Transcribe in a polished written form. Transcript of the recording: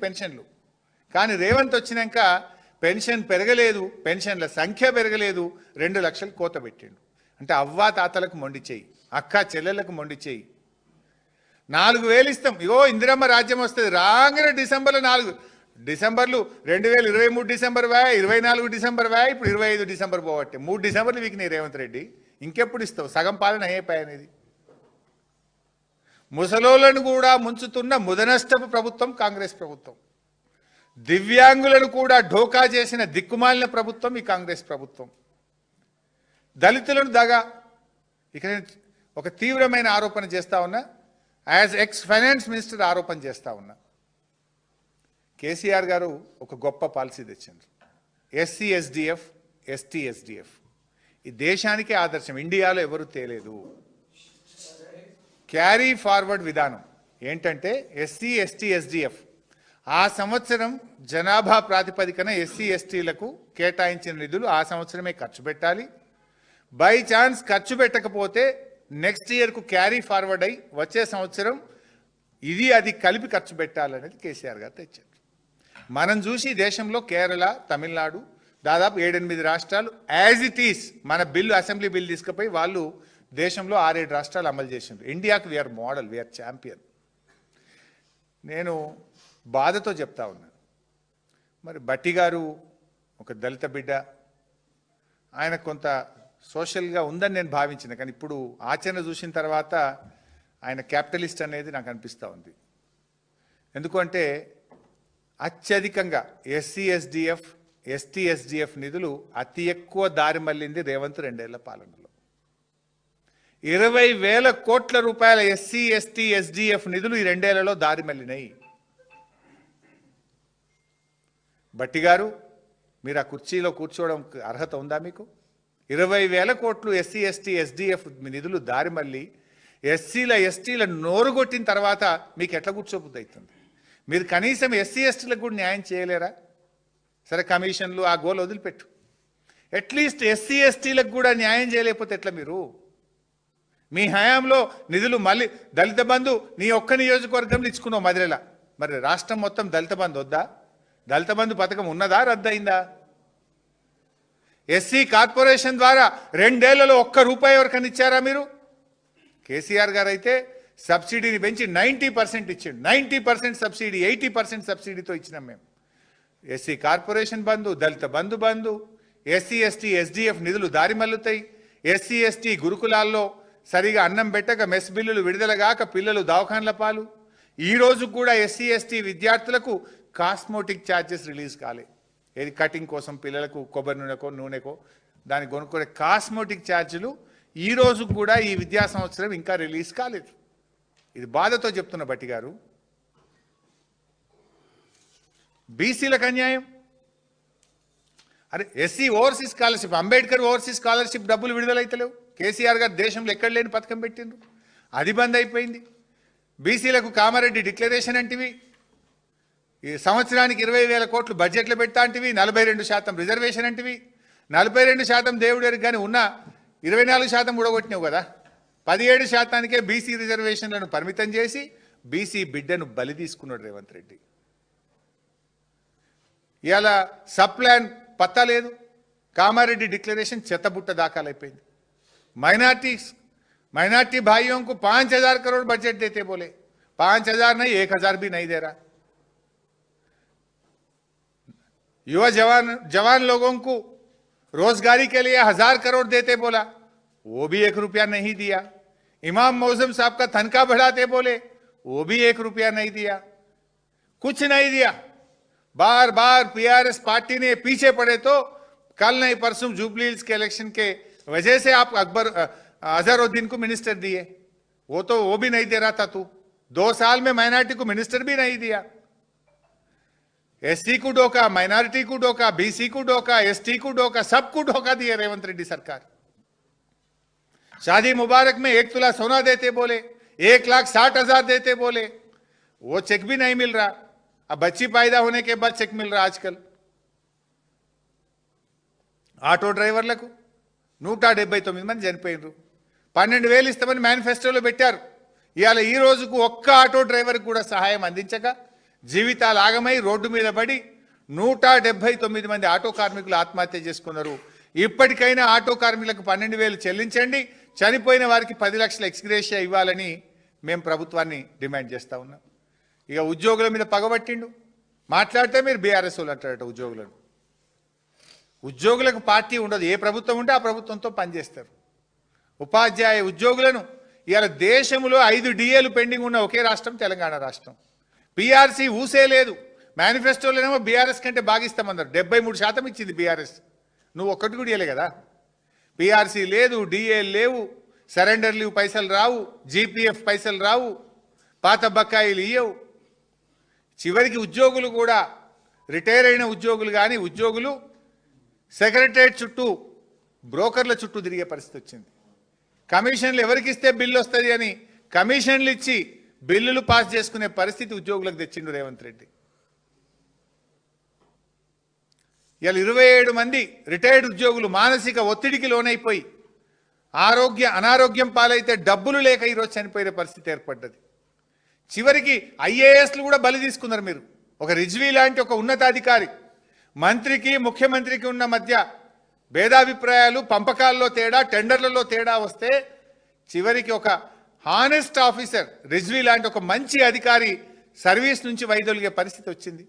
పెన్షన్లు. కానీ రేవంత్ వచ్చినాక పెన్షన్ పెరగలేదు, పెన్షన్ల సంఖ్య పెరగలేదు, 2 లక్షలు కోత పెట్టిండు. అంటే అవ్వా తాతలకు మొండి చేయి, అక్క చెల్లెలకు మొండి చేయి. 4000 ఇస్తాం, ఇగో ఇందిరమ్మ రాజ్యం వస్తుంది రాగానే డిసెంబర్లో 4 డిసెంబర్లు 2023 డిసెంబర్ వ్యా, 24 డిసెంబర్ వ్యా, ఇప్పుడు 25 డిసెంబర్ పోవట్టే 3 డిసెంబర్లు వీకినాయి రేవంత్ రెడ్డి. ఇంకెప్పుడు ఇస్తావు? సగం పాలన అయిపోయానేది. ముసలోళ్లను కూడా ముంచుతున్న ముదనష్టపు ప్రభుత్వం కాంగ్రెస్ ప్రభుత్వం. దివ్యాంగులను కూడా ఢోకా చేసిన దిక్కుమాలిన ప్రభుత్వం ఈ కాంగ్రెస్ ప్రభుత్వం. దళితులను దగా. ఇక ఒక తీవ్రమైన ఆరోపణ చేస్తా ఉన్నా, యాజ్ ఎక్స్ ఫైనాన్స్ మినిస్టర్ ఆరోపణ చేస్తా ఉన్నా. కేసీఆర్ గారు ఒక గొప్ప పాలసీ తెచ్చిండ్రు. ఎస్సీ ఎస్డిఎఫ్, ఎస్టీ ఎస్డిఎఫ్ ఈ దేశానికే ఆదర్శం, ఇండియాలో ఎవరు తేలేదు. క్యారీ ఫార్వర్డ్ విధానం ఏంటంటే ఎస్సీ ఎస్టీ ఎస్డిఎఫ్ ఆ సంవత్సరం జనాభా ప్రాతిపదికన ఎస్సీ ఎస్టీలకు కేటాయించిన నిధులు ఆ సంవత్సరమే ఖర్చు పెట్టాలి. బై ఛాన్స్ ఖర్చు పెట్టకపోతే నెక్స్ట్ ఇయర్కు క్యారీ ఫార్వర్డ్ అయి వచ్చే సంవత్సరం ఇది అది కలిపి ఖర్చు పెట్టాలనేది కేసీఆర్ గారు తెచ్చారు. మనం చూసి దేశంలో కేరళ, తమిళనాడు, దాదాపు 7-8 రాష్ట్రాలు యాజ్ ఇట్ ఈస్ మన బిల్లు, అసెంబ్లీ బిల్ తీసుకుపోయి వాళ్ళు దేశంలో 6-7 రాష్ట్రాలు అమలు చేసిండ్రు. ఇండియాకు వీఆర్ మోడల్, వీఆర్ ఛాంపియన్. నేను బాధతో చెప్తా ఉన్నాను, మరి బట్టి గారు ఒక దళిత బిడ్డ, ఆయన కొంత సోషల్గా ఉందని నేను భావించిన, కానీ ఇప్పుడు ఆచరణ చూసిన తర్వాత ఆయన క్యాపిటలిస్ట్ అనేది నాకు అనిపిస్తూ ఉంది. ఎందుకంటే అత్యధికంగా ఎస్సీ ఎస్డిఎఫ్, ఎస్టీ ఎస్డిఎఫ్ నిధులు అతి ఎక్కువ దారి మళ్ళింది రేవంత్ 2 ఏళ్ల పాలనలో. 20,000 కోట్ల రూపాయల ఎస్సీ ఎస్టీ ఎస్డిఎఫ్ నిధులు ఈ 2 ఏళ్లలో దారి మళ్ళినాయి. బట్టి గారు, మీరు ఆ కుర్చీలో కూర్చోవడం అర్హత ఉందా మీకు? 20,000 కోట్లు ఎస్సీ ఎస్టీ ఎస్డిఎఫ్ నిధులు దారి మళ్ళీ ఎస్సీల ఎస్టీల నోరు కొట్టిన తర్వాత మీకు ఎట్లా కూర్చోబుద్ధి అవుతుంది? మీరు కనీసం ఎస్సీ ఎస్టీలకు కూడా న్యాయం చేయలేరా? సరే కమిషన్లు ఆ గోలు వదిలిపెట్టు, అట్లీస్ట్ ఎస్సీ ఎస్టీలకు కూడా న్యాయం చేయలేకపోతే ఎట్లా? మీరు మీ హయాంలో నిధులు మళ్ళీ దళిత బంధు నీ ఒక్క నియోజకవర్గంలో ఇచ్చుకున్నావు మదిరేలా, మరి రాష్ట్రం మొత్తం దళిత బంధు వద్దా? దళిత బంధు పథకం ఉన్నదా, రద్దయిందా? ఎస్సీ కార్పొరేషన్ ద్వారా 2 ఏళ్లలో ₹1 ఎవరికైనా ఇచ్చారా మీరు? కేసీఆర్ గారు అయితే సబ్సిడీని పెంచి 90% ఇచ్చిండు. 90% సబ్సిడీ, 80% సబ్సిడీతో ఇచ్చినాం మేము. ఎస్సీ కార్పొరేషన్ బంధు, దళిత బంధు, ఎస్సీ ఎస్టీ ఎస్డిఎఫ్ నిధులు దారి మల్లుతాయి. ఎస్సీ ఎస్టీ గురుకులాల్లో సరిగా అన్నం పెట్టక మెస్ బిల్లులు విడుదలగాక పిల్లలు దవాఖాన్ల పాలు. ఈ రోజు కూడా ఎస్సీ ఎస్టీ విద్యార్థులకు కాస్మోటిక్ ఛార్జెస్ రిలీజ్ కాలే. ఏది కటింగ్ కోసం పిల్లలకు కొబ్బరి నూనెకో దానికి కొనుక్కునే కాస్మోటిక్ ఛార్జీలు ఈ రోజు కూడా ఈ విద్యా సంవత్సరం ఇంకా రిలీజ్ కాలేదు. ఇది బాధతో చెప్తున్న బట్టి గారు. బీసీలకు అన్యాయం. అరే SC overseas scholarship, Ambedkar overseas scholarship డబ్బులు విడుదలైతలేవు. కేసీఆర్ గారు దేశంలో ఎక్కడ లేని పథకం పెట్టిండ్రు, అది బంద్ అయిపోయింది. బీసీలకు కామారెడ్డి డిక్లరేషన్ అంటివి, ఈ సంవత్సరానికి 20,000 కోట్లు బడ్జెట్లో పెట్టా అంటివి, 42% రిజర్వేషన్ అంటివి. 42% దేవుడు కానీ ఉన్న 24% ఊడగొట్టినావు కదా. 17%కే బీసీ రిజర్వేషన్లను పరిమితం చేసి బీసీ బిడ్డను బలి తీసుకున్నాడు రేవంత్ రెడ్డి. ఇవాళ సబ్ ప్లాన్ పత్తా లేదు. కామారెడ్డి డిక్లరేషన్ చెత్తబుట్ట దాఖలైపోయింది. माइनॉरिटी भाइयों को 5,000 करोड़ बजट देते बोले, 5,000 नहीं 1,000 भी नहीं दे रहा. युवा जवान लोगों को रोजगारी के लिए 1,000 करोड़ देते बोला, वो भी ₹1 नहीं दिया. इमाम मौजम साहब का तनख्वाह बढ़ाते बोले, वो भी ₹1 नहीं दिया. कुछ नहीं दिया. बार बार पीआरएस पार्टी ने पीछे पड़े तो कल नहीं परसों जुबली हिल्स के इलेक्शन के वजह से आप अजहरुद्दीन को मिनिस्टर दिए, वो भी नहीं दे रहा था. तू 2 साल में माइनॉरिटी को मिनिस्टर भी नहीं दिया. एससी को डोका, माइनॉरिटी को डोका, बीसी को डोका, एसटी को डोका, सबको डोका दिए रेवंत रेड्डी सरकार. शादी मुबारक में 1 तोला सोना देते बोले, 1,60,000 देते बोले, वो चेक भी नहीं मिल रहा. अब बच्ची पैदा होने के बाद चेक मिल रहा. आजकल ఆటో డ్రైవర్లకు 179 మంది చనిపోయినారు. 12,000 ఇస్తామని మేనిఫెస్టోలో పెట్టారు. ఇవాళ ఈ రోజుకు ఒక్క ఆటో డ్రైవర్కి కూడా సహాయం అందించక జీవితాలు ఆగమై రోడ్డు మీద పడి 179 మంది ఆటో కార్మికులు ఆత్మహత్య చేసుకున్నారు. ఇప్పటికైనా ఆటో కార్మికులకు 12,000 చెల్లించండి, చనిపోయిన వారికి 10 లక్షల ఎక్స్గ్రేషియా ఇవ్వాలని మేము ప్రభుత్వాన్ని డిమాండ్ చేస్తూ ఉన్నాం. ఇక ఉద్యోగుల మీద పగబట్టిండు. మాట్లాడితే మీరు బీఆర్ఎస్ వాళ్ళు అంటారట ఉద్యోగులను. ఉద్యోగులకు పార్టీ ఉండదు, ఏ ప్రభుత్వం ఉంటే ఆ ప్రభుత్వంతో పనిచేస్తారు. ఉపాధ్యాయ ఉద్యోగులను ఇవాళ దేశంలో 5 డిఏలు పెండింగ్ ఉన్న ఒకే రాష్ట్రం తెలంగాణ రాష్ట్రం. పీఆర్సీ ఊసే లేదు. మేనిఫెస్టోలోనేమో బీఆర్ఎస్ కంటే బాగిస్తామన్నారు. 73% ఇచ్చింది బీఆర్ఎస్. నువ్వు ఒక్కటి కూడా ఇవ్వలే కదా. పీఆర్సీ లేదు, డిఏ లేవు, సరెండర్ లీవ్ పైసలు రావు, జీపీఎఫ్ పైసలు రావు, పాత బకాయిలు ఇయ్యవు. చివరికి ఉద్యోగులు కూడా రిటైర్ అయిన ఉద్యోగులు కానీ ఉద్యోగులు సెక్రటరేట్ చుట్టూ బ్రోకర్ల చుట్టూ తిరిగే పరిస్థితి వచ్చింది. కమిషన్లు ఎవరికి ఇస్తే బిల్లు వస్తుంది అని కమిషన్లు ఇచ్చి బిల్లులు పాస్ చేసుకునే పరిస్థితి ఉద్యోగులకు తెచ్చిండు రేవంత్ రెడ్డి. ఇవాళ 27 మంది రిటైర్డ్ ఉద్యోగులు మానసిక ఒత్తిడికి లోనైపోయి అనారోగ్యం పాలైతే డబ్బులు లేక ఈరోజు చనిపోయే పరిస్థితి ఏర్పడ్డది. చివరికి ఐఏఎస్లు కూడా బలి తీసుకున్నారు మీరు. ఒక రిజ్వీ లాంటి ఒక ఉన్నతాధికారి మంత్రికి ముఖ్యమంత్రికి ఉన్న మధ్య భేదాభిప్రాయాలు, పంపకాల్లో తేడా, టెండర్లలో తేడా వస్తే చివరికి ఒక హానెస్ట్ ఆఫీసర్ రిజ్వీ లాంటి ఒక మంచి అధికారి సర్వీస్ నుంచి వైదొలిగే పరిస్థితి వచ్చింది.